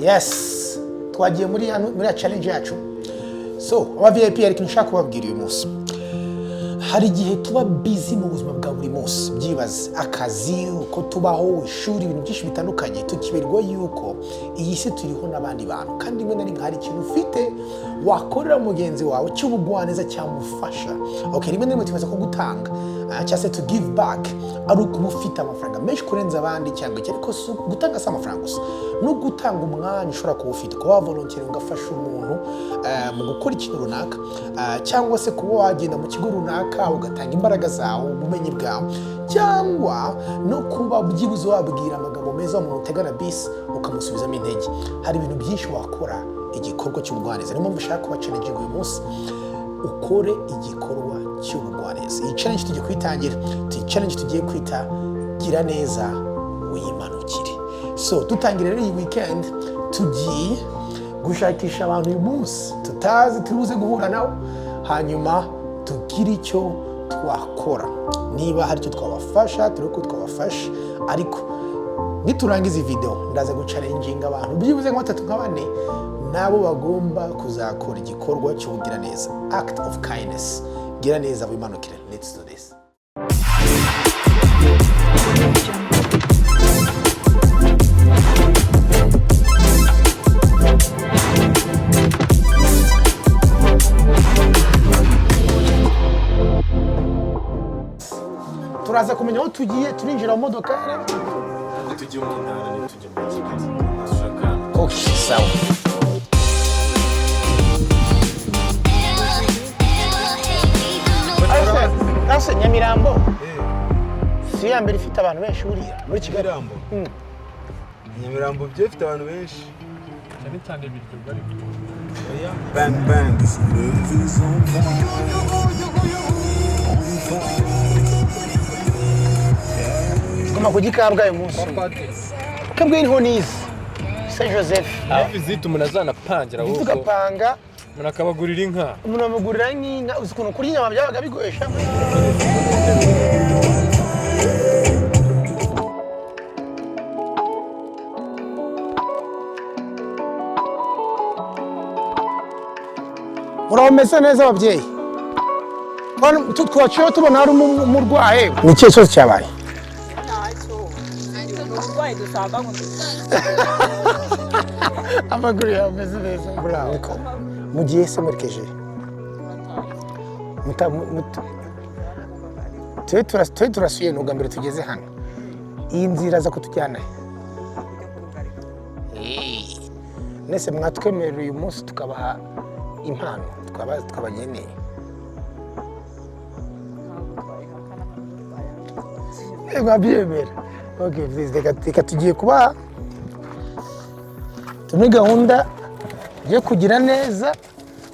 Yes, twagiye muri challenge yacu. So, Abavip ariko nshaka kubabwira uyu munsi. Hari igihe tuba busy mu buzima bwa buri munsi, byibaze akazi, uko tubaho, ishuri, ibintu byinshi bitandukanye, tukiberwa yuko iyi si turiho n'abandi bantu, kandi rimwe na rimwe hari ikintu ufite wakorera mugenzi wawe cy'ubugwaneza cyamufasha. Okay, rimwe na rimwe tubaza ko gutanga cyangwa se to give back ari ukuba ufite amafaranga menshi kurenza abandi cyangwa iki, ariko gutanga si amafaranga gusa, no gutanga umwanya ushobora kuba ufite, kuba volunteer ugafasha umuntu mu gukora ikintu runaka, cyangwa se kuba wagenda mu kigo runaka ugatanga imbaraga zawe, ubumenyi bwawe, cyangwa no kuba byibuze wabwira amagambo meza umuntu utegana bisi ukamusubizamo intege. Hari ibintu byinshi wakora igikorwa cy'ubugwaneza. Niyo mpamvu ushaka kuba challenge uyu munsi ukore igikorwa cy'ubugwaneza. Iyi challenge tugiye kwitangira, challenge tugiye kwita gira neza wimanukire. So dutangire rero iyi weekend tugiye gushakisha abantu uyu munsi tutazi turuze guhura nabo, hanyuma tugira icyo twakora. Niba hari icyo twabafasha turi ko twabafasha, ariko niturangiza video ndaza guchallenginga abantu byibuze nka 3 nka 4 nabo bagomba kuzakora igikorwa cyo kugira neza, act of kindness. Gira neza wimanukire. Let's do this. Turaza kumenya aho tugiye, turinjira mu modoka tugiye mu ntara ni tujye mu Kigali ashaka. Okay, sawa. Ase Nyamirambo si ya mbere ifite abantu benshi buriya muri Kigali. Nyamirambo byo ifite abantu benshi cyane ibiryo bari Bang bang. Kama kujikabwa uyu munsi kabwe niho nize Saint Joseph visit umunazana pangira wowe tugapanga munakabagurira inka, munamugurira inka, uzikuntu kuri nyama byabaga bigoyesha. Muromese neza ababyeyi, twaciye tubona hari umurwayi. Ni ikihe cyose cyabaye? Amaguru yameze neza. Bravo. Mugiye se murikeje tuwe turasuye n'ubwa mbere tugeze hano. Iyi nzira za kutujyana nese mwatwemerera uyu munsi tukabaha impano twabageneye. Babyemera. Okay, please reka tugiye kuba turi gahunda yo kugira neza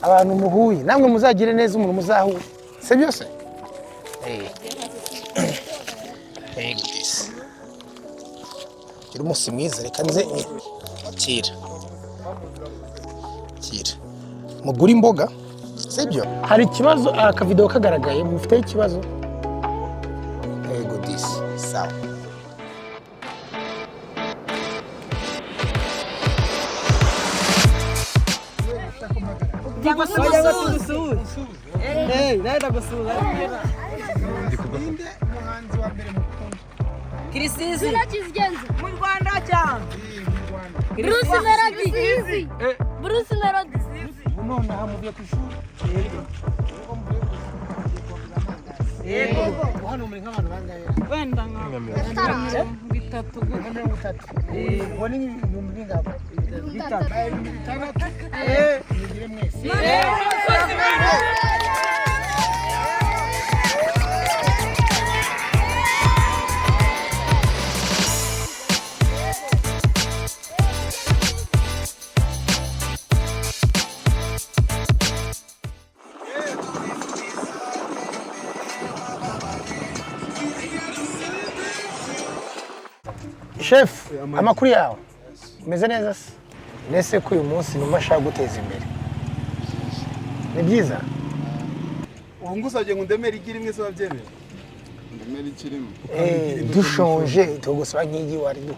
abantu muhuye, namwe muzagire neza umuntu muzahuye, se byose guys. Umunsi mwiza, reka nze kira mugura imboga, sibyo? Hari ikibazo akavideo kagaragaye, mufite ikibazo? Good this. Sawa. Naenda gusura. Kirisizi. Mu Rwanda cyane. Bruce Melody. Bruce Melody. None hamuvuye ku ishuri. Yego. Hano muri nk'abantu bangaye. Wenda nka 3 3. Woni ibintu bingabo. 3. Mugire mwese. Chef, amakuru yawe umeze neza se? Nese ko uyu munsi numa shaka guteza imbere. Ni byiza? Ubu ngusabye ngo ndemere igira imwe se babyemera. Ndemere ikirimo. Dushonje tugusaba nk'igi wari du.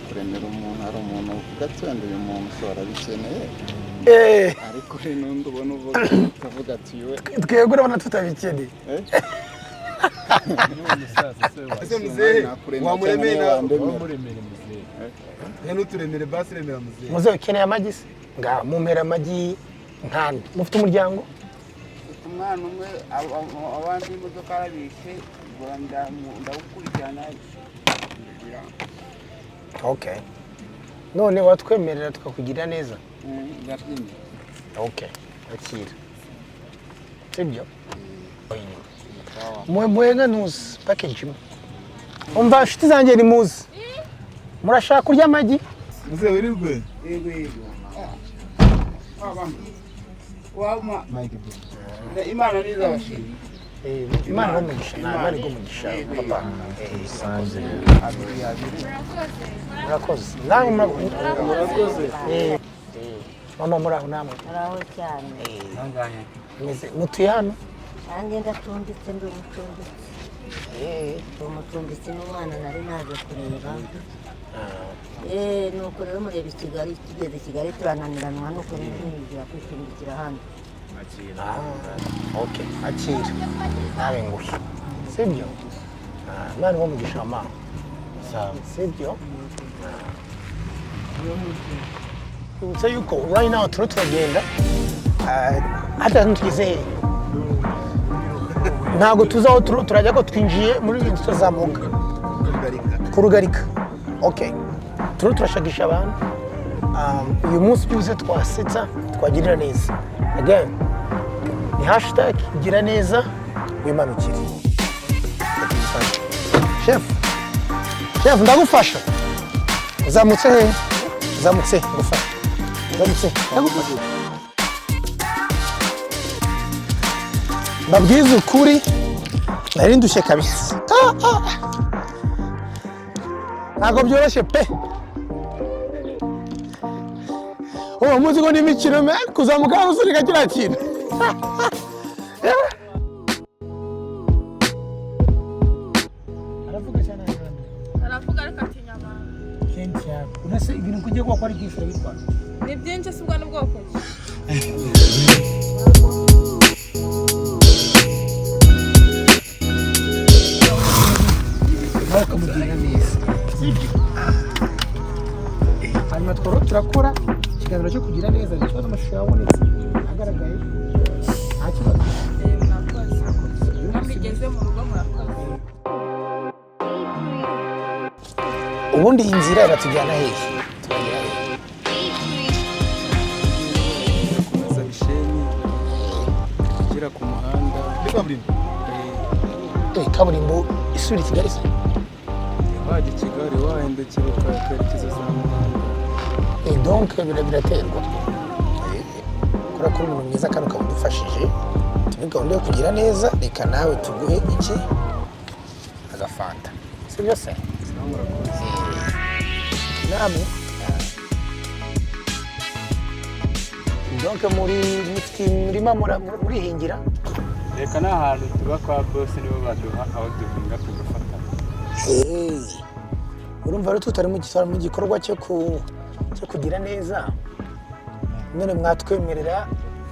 kuremera umuntu hari umuntu uvuga ati wenda uyu muntu ushobora bikeneye ariko hari n'undi ubona ukavuga ati we twebwe urabona tutabikeneye ese muzehe wamuremera ntuturemere basi remera muzehe muzehe ukeneye amagi se ngaho mumera amagi nk'ane mufite umuryango umwana umwe abandi imodoka arabishe ndawukurikirana okay none watwemerera tukakugira neza okay akira sibyo mwenga nuzi package umva inshuti zanjye ni muzi murashaka kurya amagi muzehe wirirwe wama imana nizabashimye imana y'umugisha imana y'umugisha papa murakoze nawe murakoze mama muraho namwe muraho cyane mutuye hano nanjye ndacumbitse ndi umucumbitsi n'umwana nari naje kureba nuko rero mureba i Kigali tugeze i Kigali turananiranwa nuko rero nigira kwicumbikira hano okay akira nawe nguhe sibyo imana y'umugisha mama sibyo ubutse yuko right now turagenda hata ntugeze ntabwo tuzaho turajya ko twinjiye muri iyi nzu tuzamuka kurugarika okay turashakisha abantu uyu munsi byuze twasetsa twagirira neza again ni hashtag gira neza wimanukire chef ndagufasha uzamutse he ngufasha ndagufasha mbabwiza ukuri nari ndushye kabisa ntabwo byoroshye pe uwo munsi ngo ni imikino me kuzamuka hano usunika kiriya kintu aravuga cyane aravuga ariko atinya abantu kenshi cyane unase ibintu kugiye kuba ari byinshi bitwara ni byinshi si ubwana bwoko bakamugirira neza hanyuma tworo turakora ikiganiro cyo kugira neza ikibazo amashusho yabonetse agaragaye nta kibazo murakoze mwigeze mu rugo murakoze ubundi iyi nzira iratujyana hehe turagera hehe komeza bishenyi ugera ku muhanda kaburimbo isura i Kigali se wajya i Kigali wahindukira ukerekeza za muhanda donc biraterwa kora kuri umuntu mwiza kandi ukaba udufashije turi gahunda yo kugira neza reka nawe tuguhe iki agafanta si byo se namwe donc murima murihingira reka n'ahantu tuba kwa bose nibo baduha aho duhinga tugafata urumva rero tutari mu gikorwa cyo kugira neza none mwatwemerera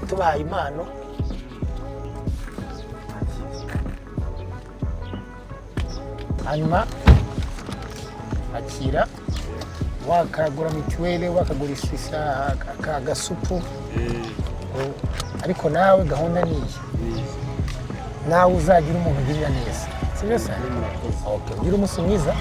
tubahaye impano hanyuma akira wakagura mituweli wakagura isisa agasupu ariko nawe gahunda ni iyi nawe uzagira umuntu ugirira neza sibyo se ugira umunsi mwiza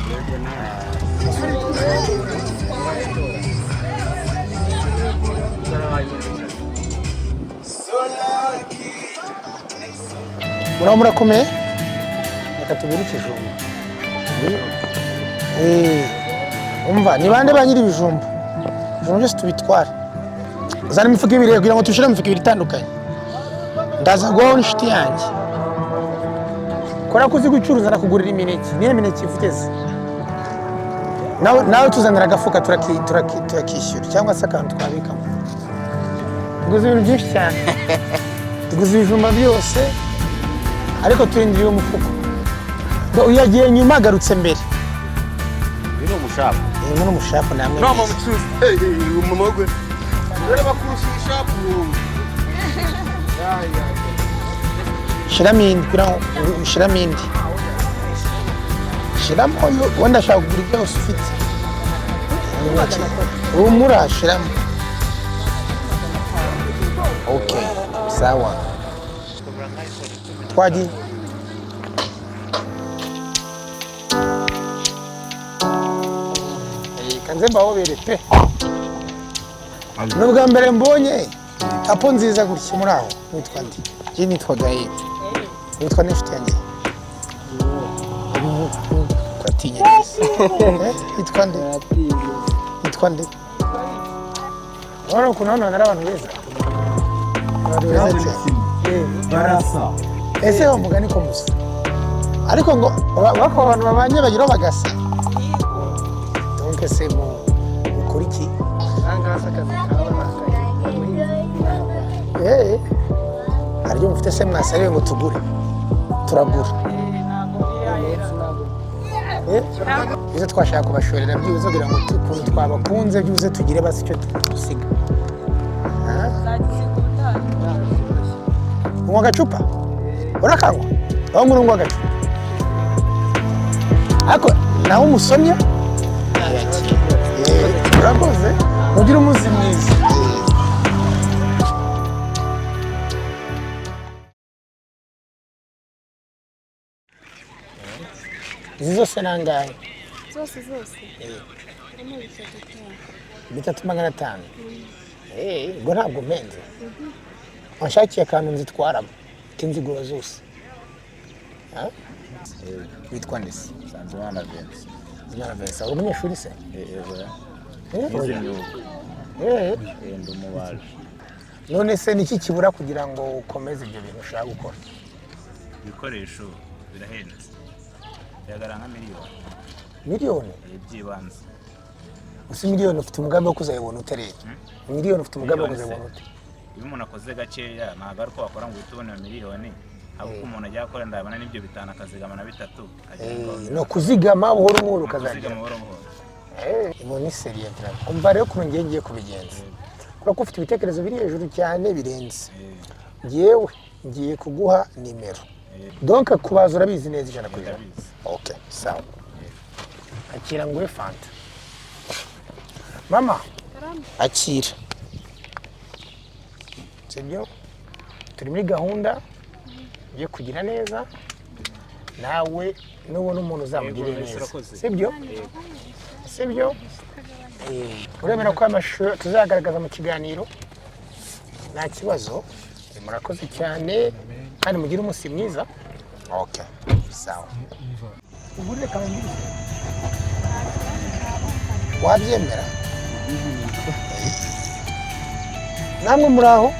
muraho murakomeye reka tugure ikijumba umva ni bande ba nyiri ibijumba ibijumba byose tubitwara zana imifuka ibiri kugira ngo tubishyire mu mifuka ibiri itandukanye ndaza guhaho n'inshuti yanjye kora ko uzi gucuruza nakugurira imineke niyo mineke ivugeze nawe tuzanira agafuka turakishyura cyangwa se akantu twabikamo tuguze ibintu byinshi cyane tuguze ibijumba byose ariko turindiriye umufuka uyagiye nyuma agarutse mbere umushapu. Uyu ni umushapu namwe. Nta mucuruzi. Mama gwe. Rero bakurusha ishapu. Shiramo indi kugira ngo ushiramo indi. Shiramo wenda ashaka kugura byose ufite. Ubu murashiramo. Okay, sawa. Twagiye. Kanze mbahobere pe. Nubwa mbere mbonye tapo nziza gutya muri aho. Nitwa ndi. Jye nitwa Gaye. Nitwa n'inshuti yanjye. Twatinya neza. Nitwa ndi. Nitwa ndi. Wari ukuntu nari abantu beza. Abantu beza cyane. Barasa. Ese bavuga niko musa. Ariko ngo bako abantu babanye bagira bagasa. Donc c'est mukora iki? Angasa akazi kawe Haryo mufite se mwasariwe ngo tugure. Turagura. Izo twashaka kubashorera byibuze kugira ngo tukuntu twabakunze byibuze tugire basi icyo dusiga. Unywa agacupa? Urakanywa? Aho ngurungwa agacupa. Ako naho umusomye? Urakoze. Mugira umunsi mwiza. Izi zose nangahe? Zose. Bitatu magana atanu. Ubwo ntabwo mpenze. Wanshakiye akantu nzitwaramo. Tinzigura zose. Witwa nde se? Sanzimana Vincent. Sanzimana Vincent. Uri umunyeshuri se? Ndi umubaji. None se niki kibura kugira ngo ukomeze ibyo bintu ushaka gukora? Ibikoresho birahenze. Byagara nka miliyoni. Miliyoni? By'ibanze. Usi miliyoni ufite umugambi wo kuzayibona utereye. Miliyoni ufite umugambi wo kuzayibona ute? Iyo umuntu akoze gakeya ntabwo ari ko wakora ngo utubone miliyoni. Ahubwo umuntu ajya akora ndabona n'ibyo bitanu akazigama na bitatu. No kuzigama buhoro buhoro ukazagera. Kuzigama buhoro buhoro. Ibo ni seriye cyane. Umva rero ko ngiye kubigenza. Kuko ufite ibitekerezo biri hejuru cyane birenze. Yewe ngiye kuguha nimero. Donc kubaza urabizi neza ijana ku ijana. Okay, sawa. Akira ngwe fanta. Mama. Akira. Sibyo? Turi muri gahunda yo kugira neza. Nawe nubona umuntu uzamugirira neza. Sibyo? Sibyo? Uremera ko amashusho tuzagaragaza mu kiganiro? Nta kibazo. Murakoze cyane kandi mugire umunsi mwiza. Okay, sawa. Ubundi kamambiri. Wabyemera? Namwe muraho?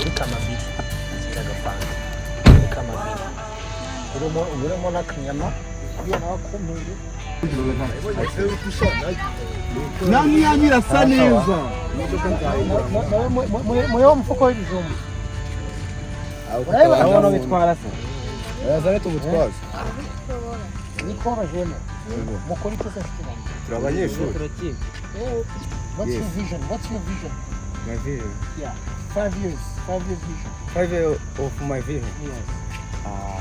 Uri kamambiri. Ziragafanga. Uri kamambiri. Urimo n'akanyama. Uriya nawe akumbiri. Nani yanyirasa neza. Muyo mfuko w'ibijumba. Urabona bitwara se. Yazare tumutwaza. Niko bajemo. Mukora iki se cyane? Turabanyeshuri. What's your vision? My vision. Yeah. 5 years. 5 years vision. 5 years of my vision. Yes.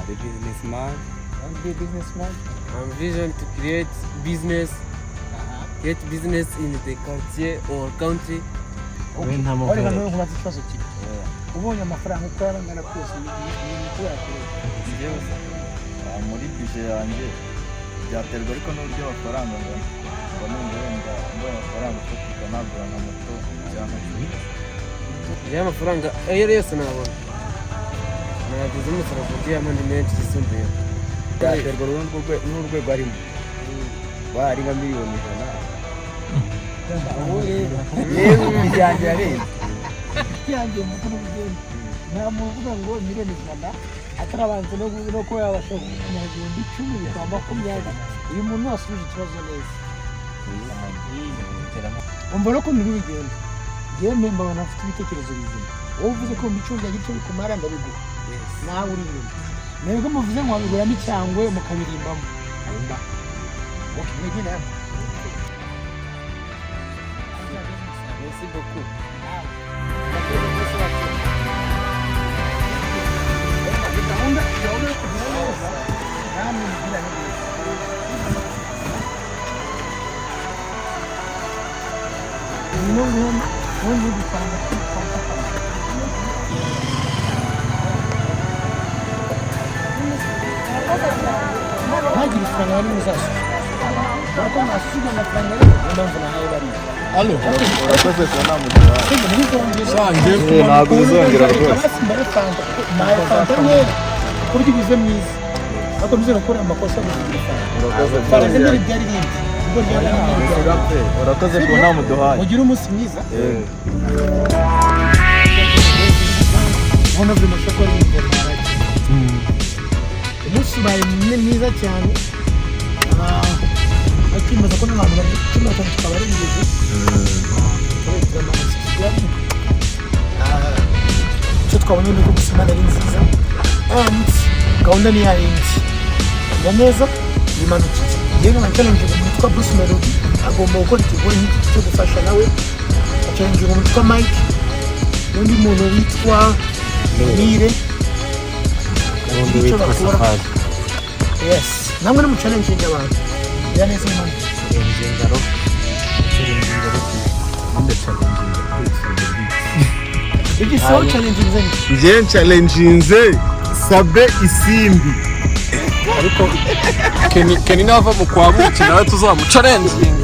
The businessman. And be a businessman. My vision to create business in the quartier or country. Wari hano yo kubaza ikibazo kibi. Ubonye amafaranga uko yarangana kose ni kubera muri bije yanjye byaterwa ariko n'uburyo amafaranga ngana. Ngo wenda mbaye amafaranga ufatika nagura nka moto cyangwa Ya mafaranga ayo yose nabona. Nagize umusoro kugiye amani menshi yisumbuye. Byaterwa n'urwego arimo. Bari nka miliyoni 100. Yewe bijyanye yarenze. yanjye mu kuno bigenda. Nta muntu uvuga ngo miliyoni 100 atarabanze no ko yabasha kumenya 10 bikamba 20. Uyu muntu wasubije ikibazo neza. Umva ko muri bigenda. Yewe memba wana afite ibitekerezo bizima. Wowe uvuze ko mbicunga gito bikumara ndabigura. Nawe uri inyuma. Mwebwe muvuze ngo wabiguramo icyangwe mukabirimbamo. Okay, mwingine hapa. Merci beaucoup. Ntagire ifaranga yari muzasuka. Ariko mwasuka amafaranga yari impamvu nahaye bari. Alo, urakoze ko nta muduhaye. Sange ntabwo bizongera rwose. Mbere fanta, nayo fanta nyeri. Kurya ibize mwiza. Ariko muzera gukora amakosa mu ifaranga. Urakoze Faranga ndari byari bindi. Ubwo ryari urakoze ko nta muduhaye. Mugira umunsi mwiza. Ubona bino shoko y'ibyo marage. Umunsi ubaye mwiza cyane. Akimaze ko n'abantu bari kimwe cyane tukaba ari ingeje. Icyo twabonye ni uko gusoma ari nziza. Gahunda ni ya yindi. Ni neza bimanukije. Yewe nka challenge umutwa Bruce Melody agomba gukora ikigonyi cyo gufasha nawe. Challenge umutwa Mike. N'undi muntu witwa Mire. N'undi witwa Safari. Yes. Namwe mu challenge y'abantu. Ya neza mwana. Ingengaro. Igisaho challenge nzanye. Nje challenge sabe isimbi. Ariko Kenny nava mu kwa buki nawe tuzamucarenginga.